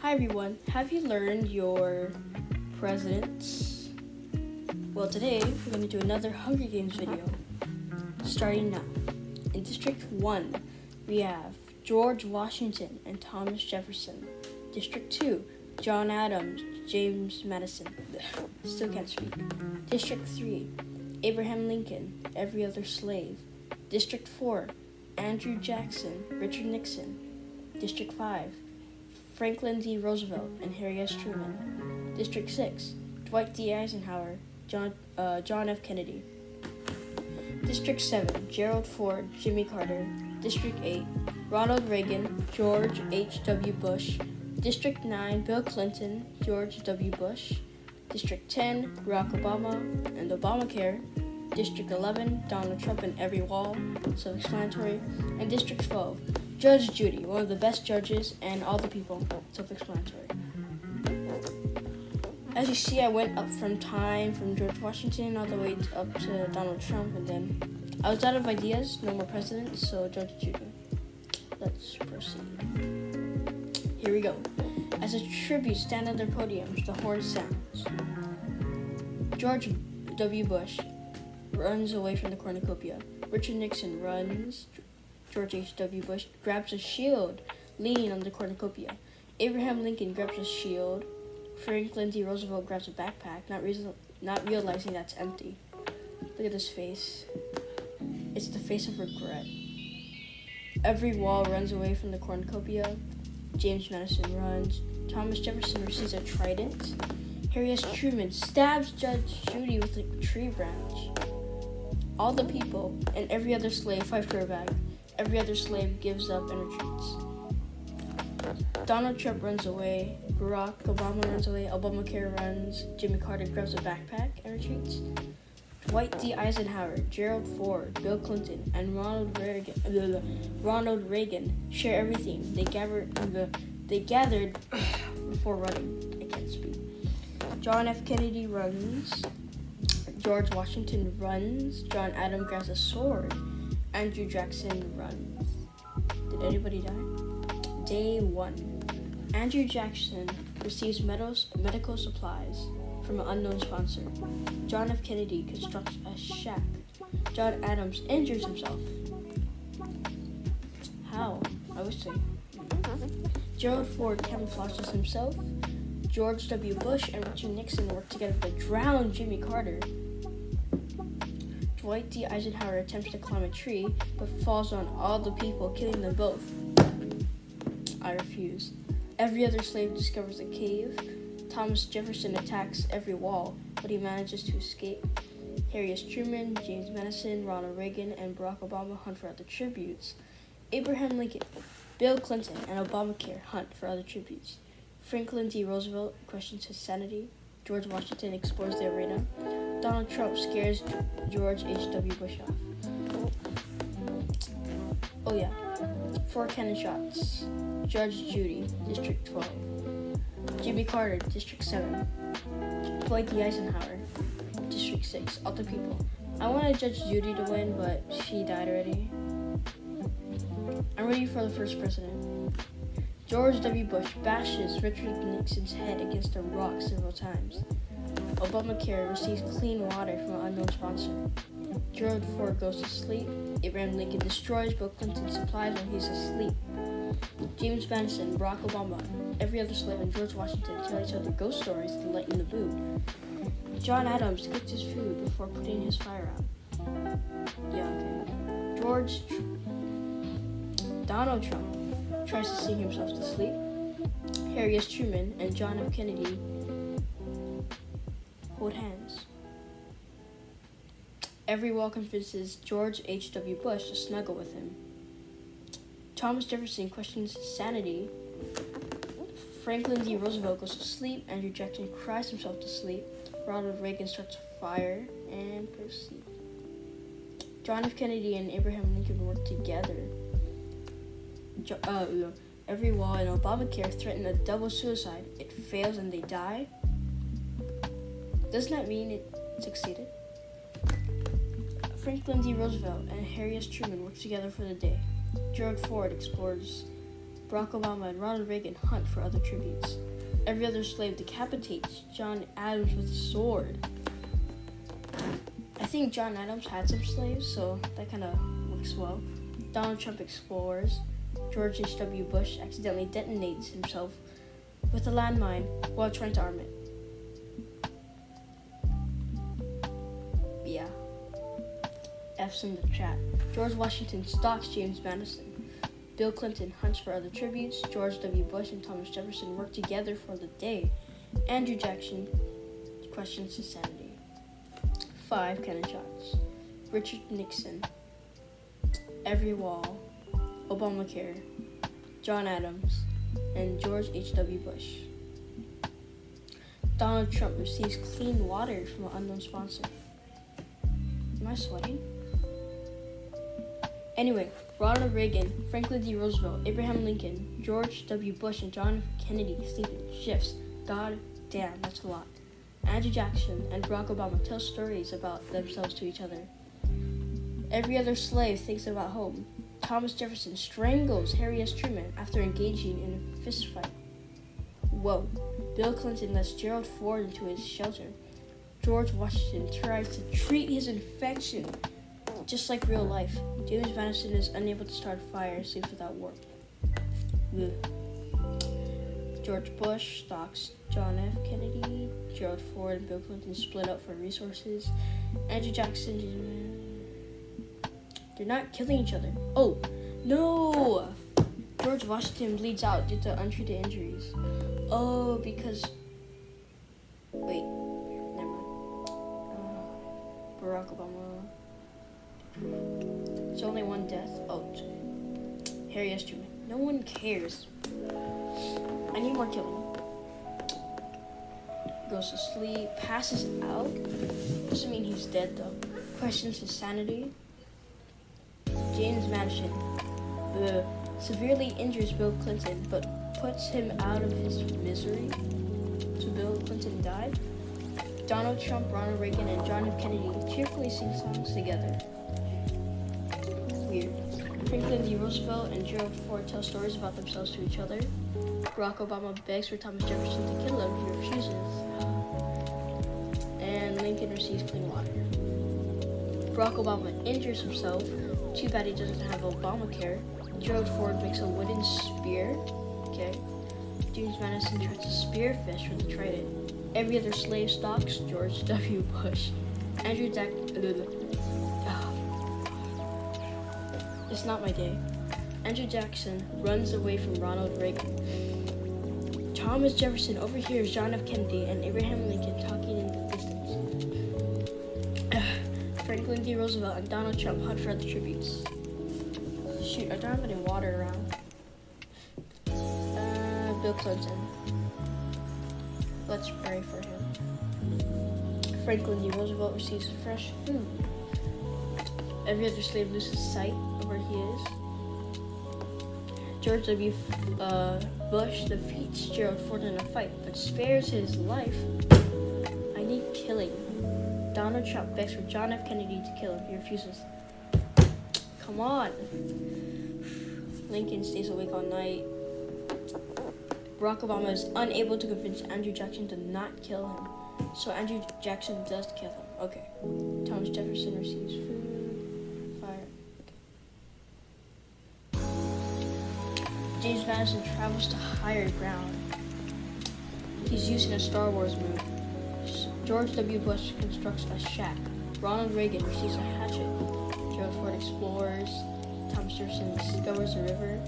Hi everyone, have you learned your presidents? Well, today we're going to do another Hunger Games video, starting now. In District 1, we have George Washington and Thomas Jefferson. District 2, John Adams, James Madison. Still can't speak. District 3, Abraham Lincoln, every other slave. District 4, Andrew Jackson, Richard Nixon. District 5, Franklin D. Roosevelt and Harry S. Truman. District 6, Dwight D. Eisenhower, John F. Kennedy. District 7, Gerald Ford, Jimmy Carter. District 8, Ronald Reagan, George H.W. Bush. District 9, Bill Clinton, George W. Bush. District 10, Barack Obama and Obamacare. District 11, Donald Trump and every wall, self-explanatory. And District 12, Judge Judy, one of the best judges, and all the people, self-explanatory. As you see, I went up from George Washington all the way up to Donald Trump, and then I was out of ideas, no more presidents, so Judge Judy. Let's proceed. Here we go. As a tribute, stand on their podiums, the horn sounds. George W. Bush runs away from the cornucopia. Richard Nixon runs. George H.W. Bush grabs a shield, leaning on the cornucopia. Abraham Lincoln grabs a shield. Franklin D. Roosevelt grabs a backpack, not realizing that's empty. Look at this face. It's the face of regret. Every wall runs away from the cornucopia. James Madison runs. Thomas Jefferson receives a trident. Harry S. Truman stabs Judge Judy with a tree branch. All the people and every other slave fight for a bag. Every other slave gives up and retreats. Donald Trump runs away. Barack Obama runs away. Obamacare runs. Jimmy Carter grabs a backpack and retreats. Dwight D. Eisenhower, Gerald Ford, Bill Clinton, and Ronald Reagan share everything. They gathered before running. I can't speak. John F. Kennedy runs. George Washington runs. John Adams grabs a sword. Andrew Jackson runs. Did anybody die? Day 1. Andrew Jackson receives medical supplies from an unknown sponsor. John F. Kennedy constructs a shack. John Adams injures himself. How? I wish so. Gerald Ford camouflages himself. George W. Bush and Richard Nixon work together to drown Jimmy Carter. Dwight D. Eisenhower attempts to climb a tree, but falls on all the people, killing them both. I refuse. Every other slave discovers a cave. Thomas Jefferson attacks every wall, but he manages to escape. Harry S. Truman, James Madison, Ronald Reagan, and Barack Obama hunt for other tributes. Abraham Lincoln, Bill Clinton, and Obamacare hunt for other tributes. Franklin D. Roosevelt questions his sanity. George Washington explores the arena. Donald Trump scares George H.W. Bush off. Oh yeah, 4 cannon shots. Judge Judy, District 12. Jimmy Carter, District 7. Dwight D. Eisenhower, District 6. Other people. I wanted Judge Judy to win, but she died already. I'm ready for the first president. George W. Bush bashes Richard Nixon's head against a rock several times. Obamacare receives clean water from an unknown sponsor. Gerald Ford goes to sleep. Abraham Lincoln destroys Bill Clinton's supplies while he's asleep. James Madison, Barack Obama, every other slave, and George Washington tell each other ghost stories to lighten the mood. John Adams cooks his food before putting his fire out. Donald Trump tries to sing himself to sleep. Harry S. Truman and John F. Kennedy hold hands. Every wall convinces George H.W. Bush to snuggle with him. Thomas Jefferson questions his sanity. Franklin D. Roosevelt goes to sleep. Andrew Jackson cries himself to sleep. Ronald Reagan starts a fire and proceed. John F. Kennedy and Abraham Lincoln work together. Every wall in Obamacare threatened a double suicide. It fails and they die. Doesn't that mean it succeeded? Franklin D. Roosevelt and Harry S. Truman work together for the day. Gerald Ford explores Barack Obama and Ronald Reagan hunt for other tributes. Every other slave decapitates John Adams with a sword. I think John Adams had some slaves, so that kind of works well. Donald Trump explores. George H.W. Bush accidentally detonates himself with a landmine while trying to arm it. Yeah. F's in the chat. George Washington stalks James Madison. Bill Clinton hunts for other tributes. George W. Bush and Thomas Jefferson work together for the day. Andrew Jackson questions his sanity. 5 cannon shots. Richard Nixon. Every Wall. Obamacare. John Adams. And George H.W. Bush. Donald Trump receives clean water from an unknown sponsor. Am I sweating? Anyway, Ronald Reagan, Franklin D. Roosevelt, Abraham Lincoln, George W. Bush, and John F. Kennedy sleep in shifts. God damn, that's a lot. Andrew Jackson and Barack Obama tell stories about themselves to each other. Every other slave thinks about home. Thomas Jefferson strangles Harry S. Truman after engaging in a fist fight. Whoa. Bill Clinton lets Gerald Ford into his shelter. George Washington tries to treat his infection. Just like real life, James Madison is unable to start a fire and sleeps without warmth. George Bush stalks John F. Kennedy. Gerald Ford and Bill Clinton split up for resources. Andrew Jackson, they're not killing each other. Oh, no! George Washington bleeds out due to untreated injuries. Oh, because... Wait, never mind. Barack Obama. It's only one death. Oh, Harry S. Truman. No one cares. I need more killing. Goes to sleep, passes out. Doesn't mean he's dead though. Questions his sanity. James Madison severely injures Bill Clinton, but puts him out of his misery. So Bill Clinton died. Donald Trump, Ronald Reagan, and John F. Kennedy cheerfully sing songs together. Weird. Franklin D. Roosevelt and Gerald Ford tell stories about themselves to each other. Barack Obama begs for Thomas Jefferson to kill him. He refuses. And Lincoln receives clean water. Barack Obama injures himself. Too bad he doesn't have Obamacare. Gerald Ford makes a wooden spear. Okay. James Madison tries to spearfish with a trident. Every other slave stalks George W. Bush. Andrew Jackson. It's not my day. Andrew Jackson runs away from Ronald Reagan. Thomas Jefferson overhears John F. Kennedy and Abraham Lincoln talking in the distance. Franklin D. Roosevelt and Donald Trump hunt for other tributes. Shoot, I don't have any water around. Bill Clinton. Let's pray for him. Franklin D. Roosevelt receives fresh food. Every other slave loses sight of where he is. George W. Bush defeats Gerald Ford in a fight, but spares his life. I need killing. Donald Trump begs for John F. Kennedy to kill him. He refuses. Come on. Lincoln stays awake all night. Barack Obama is unable to convince Andrew Jackson to not kill him. So Andrew Jackson does kill him. Okay. Thomas Jefferson receives food, fire. Okay. James Madison travels to higher ground. He's using a Star Wars move. George W. Bush constructs a shack. Ronald Reagan receives a hatchet. Gerald Ford explores. Thomas Jefferson discovers a river.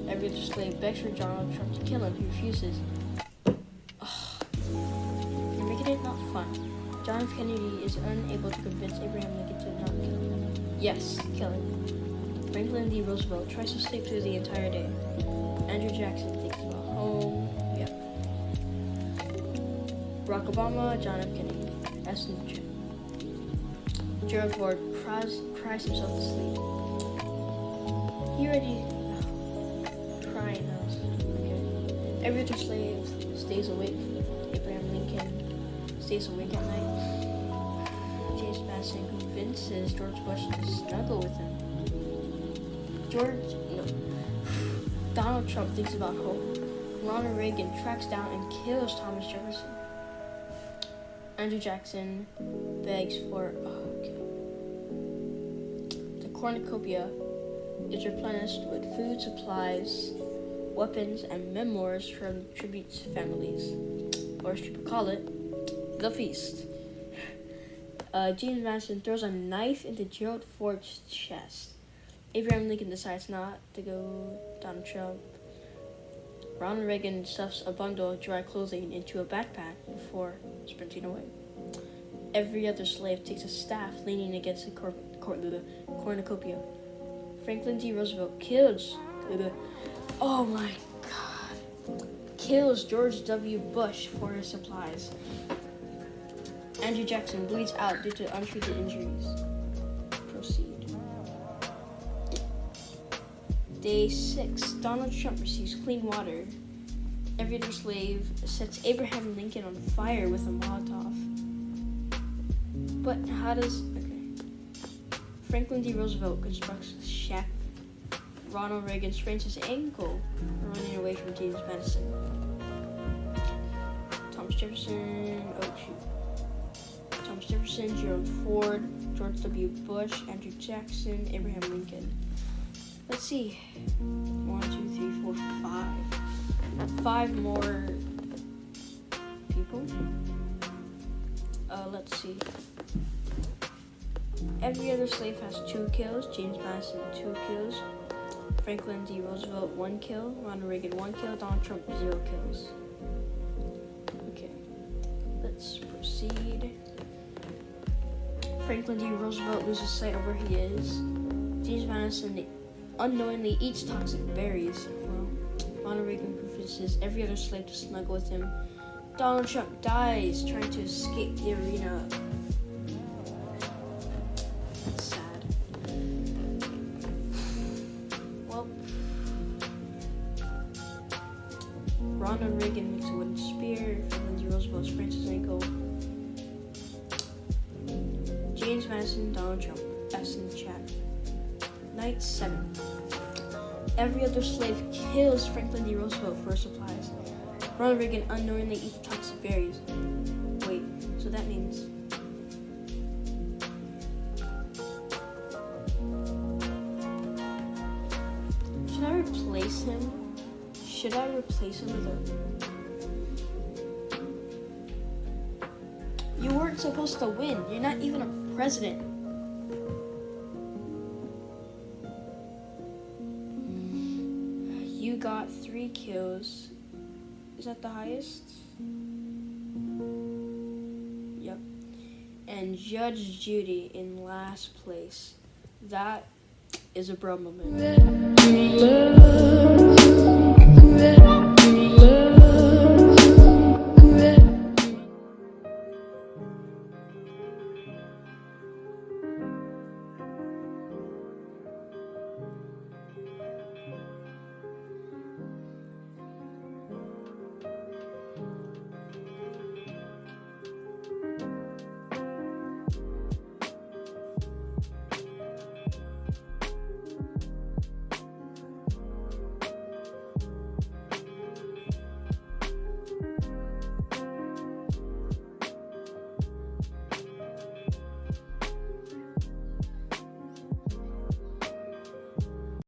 Every other slave begs for Donald Trump to kill him. He refuses. Ugh. You're making it not fun. John F. Kennedy is unable to convince Abraham Lincoln to not kill him. Yes, kill him. Franklin D. Roosevelt tries to sleep through the entire day. Andrew Jackson thinks about home. Yeah. Barack Obama, John F. Kennedy. S in the chat. Gerald Ford cries himself to sleep. He already crying now. Okay. Every other slave stays awake. Abraham Lincoln stays awake at night. James Madison convinces George Bush to snuggle with him. Donald Trump thinks about home. Ronald Reagan tracks down and kills Thomas Jefferson. Andrew Jackson begs for the cornucopia is replenished with food supplies, weapons, and memoirs from tribute families, or as people call it, the feast. James Madison throws a knife into Gerald Ford's chest. Abraham Lincoln decides not to go Donald Trump. Ronald Reagan stuffs a bundle of dry clothing into a backpack before sprinting away. Every other slave takes a staff leaning against the cornucopia. Franklin D. Roosevelt kills George W. Bush for his supplies. Andrew Jackson bleeds out due to untreated injuries. Proceed. Day 6. Donald Trump receives clean water. Every other slave sets Abraham Lincoln on fire with a Molotov. But how does... Franklin D. Roosevelt constructs a shack. Ronald Reagan sprains his ankle running away from James Madison. Thomas Jefferson, Gerald Ford, George W. Bush, Andrew Jackson, Abraham Lincoln. Let's see. 1, 2, 3, 4, 5. 5 more people. Let's see. Every other slave has 2 kills. James Madison, 2 kills. Franklin D. Roosevelt, 1 kill. Ronald Reagan, 1 kill. Donald Trump, 0 kills. Okay. Let's proceed. Franklin D. Roosevelt loses sight of where he is. James Madison unknowingly eats toxic berries. Well, Ronald Reagan convinces every other slave to snuggle with him. Donald Trump dies trying to escape the arena. That's sad. Well, Ronald Reagan makes a wooden spear. Franklin D. Roosevelt sprains his ankle. James Madison, Donald Trump. S in the chat. Night 7. Every other slave kills Franklin D. Roosevelt for supplies. Ronald Reagan unknowingly eats toxic berries. Wait, so that means... Should I replace him? Should I replace him with a... You weren't supposed to win. You're not even a president. You got 3 kills. Is that the highest? Yep. And Judge Judy in last place. That is a bro moment.